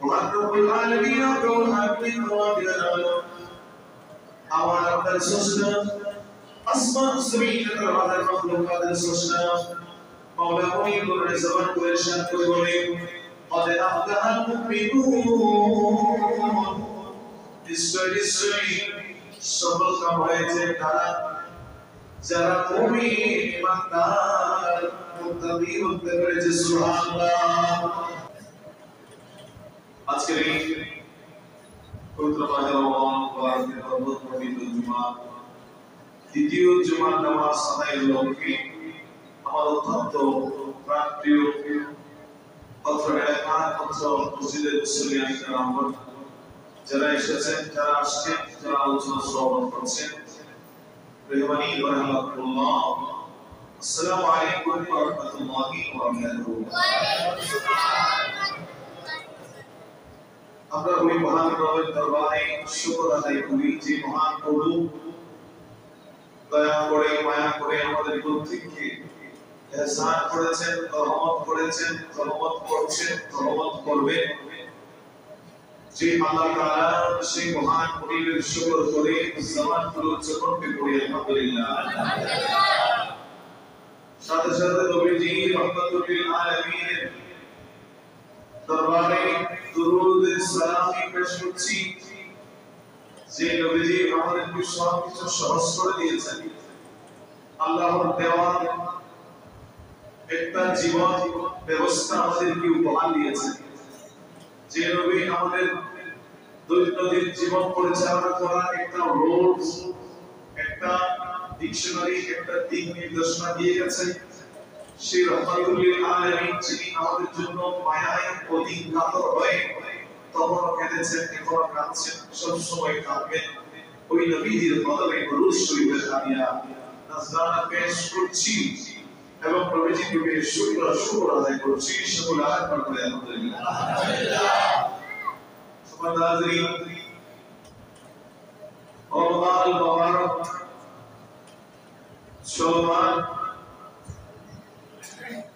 মহান রব্বুল আলামিন আল্লাহু আকবার আমার আপনার স্রষ্টা আসমান জমিনের দরবারের মাখলুকাতের স্রষ্টা মাওলা মুনির করে জবান করে শান করে বলে قد أفلح المؤمنون নিশ্চয়ই সফল কাম হয়েছে তারা যারা মুমিন ইমানদার মুত্তাকি হতে পেরেছে সুবহানাল্লাহ। আজকের এই পবিত্র মাহে রমজান মুবারকের পবিত্র জুমা দ্বিতীয় জুমার নামাজ আদায়ের লক্ষ্যে আমার অত্যন্ত প্রাণপ্রিয় অত্র এলাকার অত্র মসজিদের মুসল্লিয়ান কিরাম যারা এসেছেন, যারা আসছেন, যারা আলোচনা শ্রবণ করছেন, মেহমানি ওয়া রাহমাতুল্লাহ, আসসালামু আলাইকুম ওয়া রাহমাতুল্লাহি ওয়া বারাকাতুহু। আমরা ওই মহান রবের দরবারে শুকর আদায় করি যে মহান প্রভু দয়া করে মায়া করে আমাদের প্রত্যেককে ইহসান করেছেন, রহমত করেছেন, রহমত করছেন, রহমত করবেন। যে আল্লাহ তাআলা সেই মহান প্রভুর শুকর করে জামান পুরো জীবনকে পড়ি আলহামদুলিল্লাহ। সাথে সাথে নবীজি রহমাতুল লিল আলামিন দরবারে দুরূদ সালাম পেশ করছি যে নবীজি আমাদেরকে সব কিছু সহজ করে দিয়েছেন। আল্লাহর দেওয়া একটা জীবন ব্যবস্থা আমাদেরকে উপহার দিয়েছেন। যে নবী আমাদের দৈনন্দিন জীবন পরিচালনা করার একটা রুলস, একটা ডিকশনারি, একটা দিক নির্দেশনা দিয়ে গেছেন। সেই রহমাতুল লিল আলামিন যিনি আমাদের জন্য মায়ায় অধিক কাতর হয়ে তখনও কেঁদেছেন, এখনো কাঁদছেন, সবসময় কাঁদবেন। ওই নবীজির কদমে দরুদ শরীফের হাদিয়া নাজরানা পেশ করছি এবং নবীজিকে শুকর আদায় করছি। সকল আয়াত পড়ে আলহামদুলিল্লাহ। সুবহান হাজিরিন, রমজান মুবারক চলমান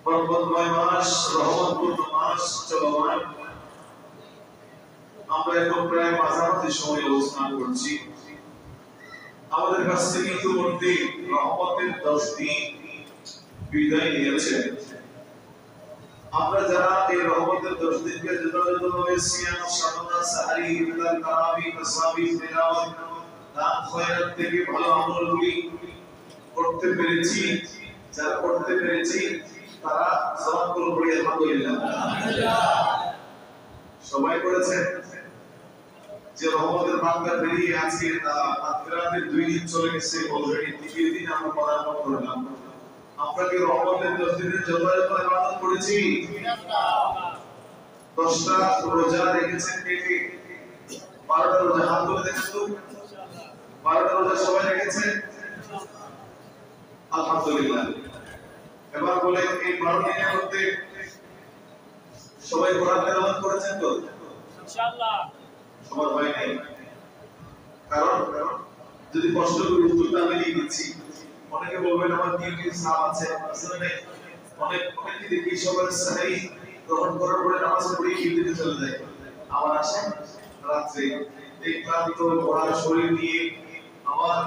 বরকতময় মাস, রহমতপূর্ণ মাস চলমান। আমরা এখন প্রায় মাঝামাঝি সময় অবস্থান করছি। আমাদের কাছ থেকে ইতিমধ্যে রহমতের 10 দিন বিদায় নিয়েছে। আমরা যারা এই রহমতের 10 দিনকে যথাযথভাবে সিয়াম, সাধনা, সাহরি, ইফতার, তারাবি, তাসবিহ, তিলাওয়াত, দান খয়রাত থেকে ভালো আমলগুলি করতে পেরেছি, যারা করতে পেরেছি তারা জবান করে পড়ি আলহামদুলিল্লাহ। সবাই করেছেন। যে রহমতের বান্দা বেরিয়ে আজকে রাতের 2 দিন চলে গেছে, অলরেডি 3 দিন আমরা পদার্পণ করলাম। আমরা কি রহমতের 10 দিনের যথাযথ ইবাদত করেছি? 10টা রোজা রেখেছেন কে কে? 12টা রোজা হাত তুলে দেখেন তো। 12টা রোজা সবাই রেখেছেন আলহামদুলিল্লাহ। এবার বলে এই 12 দিনের মধ্যে সবাই কোরআন তেলাওয়াত করেছেন তো? ইনশাআল্লাহ। সবার হয় নাই। কারণ যদি কষ্ট করে উত্তরটা আমি দিয়ে দিচ্ছি, অনেকে বলবেন আমার ডিউটির চাপ আছে, আসলে নাই। অনেকে দেখি সকালে সাহরি গ্রহণ করার পরে নামাজ পড়ে ডিউটিতে চলে যায়, আবার আসে রাত্রে এই ক্লান্ত পড়ার শরীর নিয়ে আমার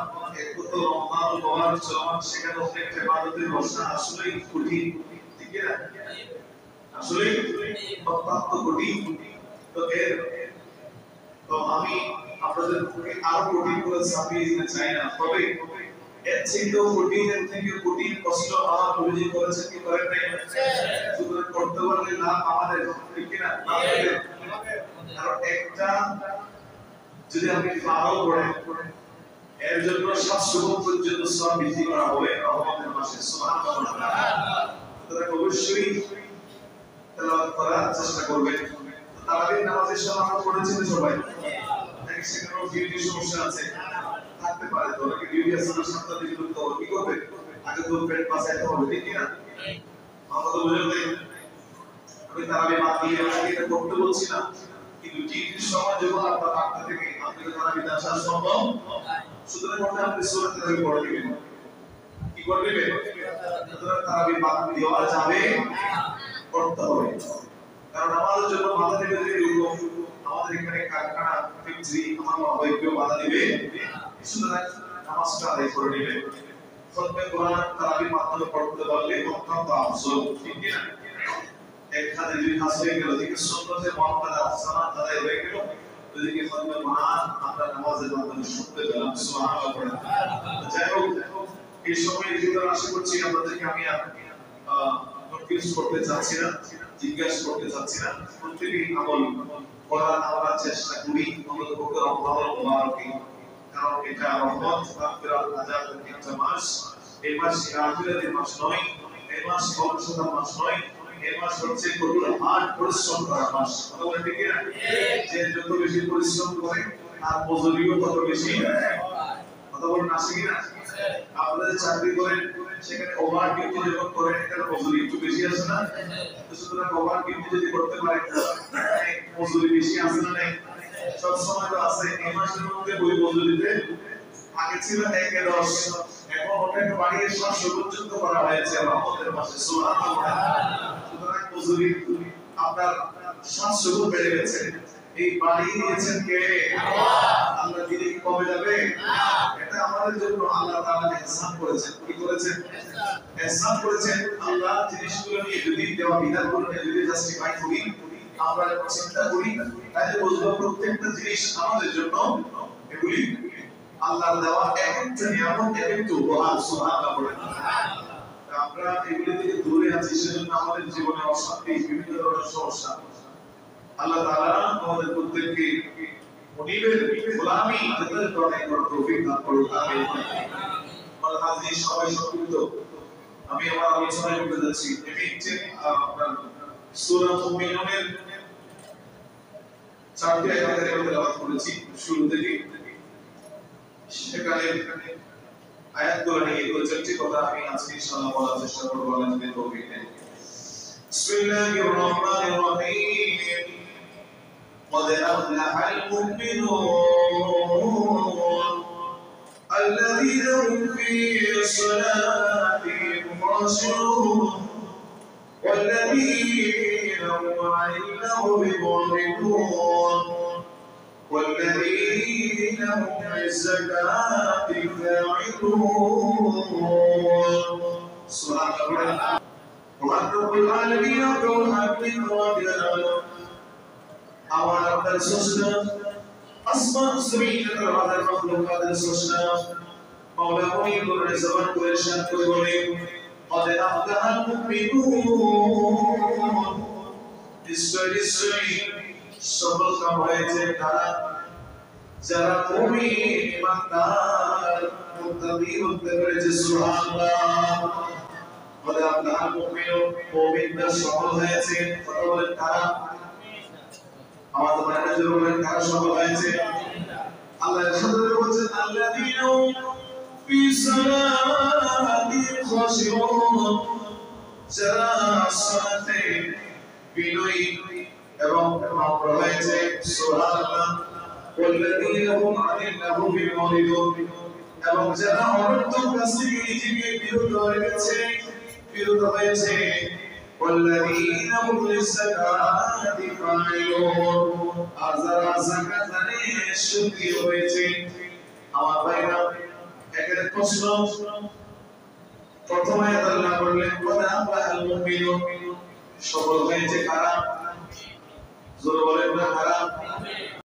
একত রমজান মুবারক চলমান, সেখানে অনেক ইবাদতের বসা আসলেই কঠিন, ঠিক না? আসলেই অত্যন্ত কঠিন। তো আমি আপনাদেরকে আরো কঠিন করে চাপিয়ে দিতে চাই না, তবে এর চেয়েও কঠিন, এর থেকে কঠিন কষ্ট আমার নবীজি করেছেন কি করেন নাই? সুতরাং করতে পারলে লাভ আমাদের, ঠিক না? কারণ একটা যদি আপনি ফারাও করেন, এর জন্য 700 গুণ পর্যন্ত সওয়াব বৃদ্ধি করা হবে রহমতের মাসে। সুবহানাল্লাহ। সুতরাং অবশ্যই তেলাওয়াত করার চেষ্টা করবেন। তারাবির নামাজের সময় আমরা পড়েছি সবাই, নাকি সেখানেও ডিউটি সমস্যা আছে? থাকতে পারে। তো নাকি ডিউটি আছে না, 7টা দিকে করতে হবে, কি করবে? আগে তো পেট বাঁচাইতে হবে, ঠিক না? আমরা তো বুঝতে আমি তারাবি বাদ দিয়ে এটা করতে বলছি না, কিন্তু ডিউটির সময় যখন আপনার 8টা থেকে আপনি তারাবিতে আসা সম্ভব, সুতরাং আপনি সূরা তারাবি পড়ে দিবেন। কি করবে? সুতরাং তারাবি বাদ দেওয়া যাবে, করতে হবে। কারণ আমাদের জন্য মাথা থেকে যদি আমাদের এখানে কারখানা ফ্যাক্টরি আমার মহাবাইকেও বাধা দিবে, সুতরাং নামাজটা আদায় করে নেবে। খতমে কোরআন তারাবির মাধ্যমে পড়তে পারলে অত্যন্ত আফজল, ঠিক না? এক হাতে দুই হাত হয়ে গেল, এদিকে সুন্নতে মুআক্কাদা সালাত আদায় হয়ে গেল, ওদিকে খতমে কোরআন আমরা নামাজের মাধ্যমে শুনতে পেলাম। সুবহানাল্লাহ। যাই হোক, এই সময় যেটা আশা করছি আপনাদেরকে আমি কনফিউজ করতে চাচ্ছি না, জিজ্ঞাসা করতে চাচ্ছি না, প্রত্যেকেই আমল করার আমরা চেষ্টা করি অন্ততপক্ষে রমজানুল মুবারকে, কারণ এটা রহমত মাগফিরাত নাজাতের একটা মাস। এই মাস আখিরাতের মাস নয়, এই মাস কর্মশীলতার মাস নয়, এই মাস হচ্ছে কঠোর হার্ড পরিশ্রম করার মাস। কথা বলে ঠিক না? যে যত বেশি পরিশ্রম করে তার মজুরিও তত বেশি। কথা বলেন আসে কিনা? আপনাদের চাকরি করেন, সেখানে ওভার ডিউটি যখন করেন এখানে মজুরি একটু বেশি আছে না? সুতরাং ওভার ডিউটি যদি করতে পারেন মজুরি বেশি আছে না? নাই? সব সময় তো আছে। এই মাসের মধ্যে ওই মজুরিতে আগে ছিল 1-10, এখন ওটাকে বাড়িয়ে 700 পর্যন্ত করা হয়েছে রহমতের মাসে। সুবহানাল্লাহ। সুতরাং মজুরি আপনার 700 গুণ বেড়ে গেছে। এই বাড়িয়ে দিয়েছেন কে? আল্লাহ দিলে কি কমে যাবে? এটা আমাদের জন্য আল্লাহ তাআলা ইহসান করেছেন। কি করেছেন? ইহসান করেছেন। আল্লাহ জিনিসগুলো নিয়ে যদি দেওয়া বিধানগুলো নিয়ে যদি জাস্টিফাই করি, আমরা চিন্তা করি, তাহলে বুঝবো প্রত্যেকটা জিনিস আমাদের জন্য এগুলি আল্লাহর দেওয়া একটা নিয়ামত, একটা উপহার। সুবহানাল্লাহ। আমরা এগুলি থেকে দূরে আছি, সেজন্য আমাদের জীবনে অশান্তি, বিভিন্ন ধরনের সমস্যা। আল্লাহ তাআলা আমাদের প্রত্যেককে মুনিবের গোলামি আদায় করার তৌফিক দান করুন। আমিন। আমার হাজির সবাই সম্মিলিত আমি আমার আলোচনায় করতে যাচ্ছি। আমি যে আপনার সূরা মুমিনুনের 4টি আয়াতের মধ্যে তেলাওয়াত করেছি শুরু থেকে, সেখানে আয়াতগুলো নিয়ে 2-4টি কথা আমি আজকে ইনশাআল্লাহ বলার চেষ্টা করব। আল্লাহ যদি তৌফিক দেন। বিসমিল্লাহির রহমানির রহিম। قد أفلح المؤمنون الذين هم في صلاتهم خاشعون والذين هم عن اللغو معرضون والذين هم للزكاة فاعلون. سبحان الله. وعن رب العالمين يقول حمد وجلاله আমার আপনার স্রষ্টা, আসমান জমিনের আমাদের মাখলুকাতের স্রষ্টা মাওলা মুনিব করে জবান করে শান করে বলে قد أفلح المؤمنون নিশ্চয়ই সফলকাম হয়েছে তারা যারা মুমিন ইমানদার মুত্তাকি হতে পেরেছে। সুবহানাল্লাহ। قد أفلح المؤمنون মুমিনরা সফল হয়েছে। কথা বলেন তারা, আমার তো মানে যে বলেন কারা সফল হয়েছে? আল্লাহ ইরশাদ করেছেন আল্লাযীনা ফি সালাতিহিম খাশিউন, যারা সালাতে বিনয়ী এবং নম্র হয়েছে। সুবহানাল্লাহ। ওয়াল্লাযীনা হুম আনিল লাগwi মুরিদুন, এবং যারা অনর্থক কাজ থেকে নিজেকে বিরত হয়েছে। والذين هم للزكاة فاعلون, আর যারা যাকাত দানে সক্রিয় হয়েছে। আমার ভাইরা, এখানে প্রশ্ন, প্রথম আয়াত আল্লাহ বললেন قد أفلح المؤمنون, সফল হয়েছে কারা? জোরে বলেন না।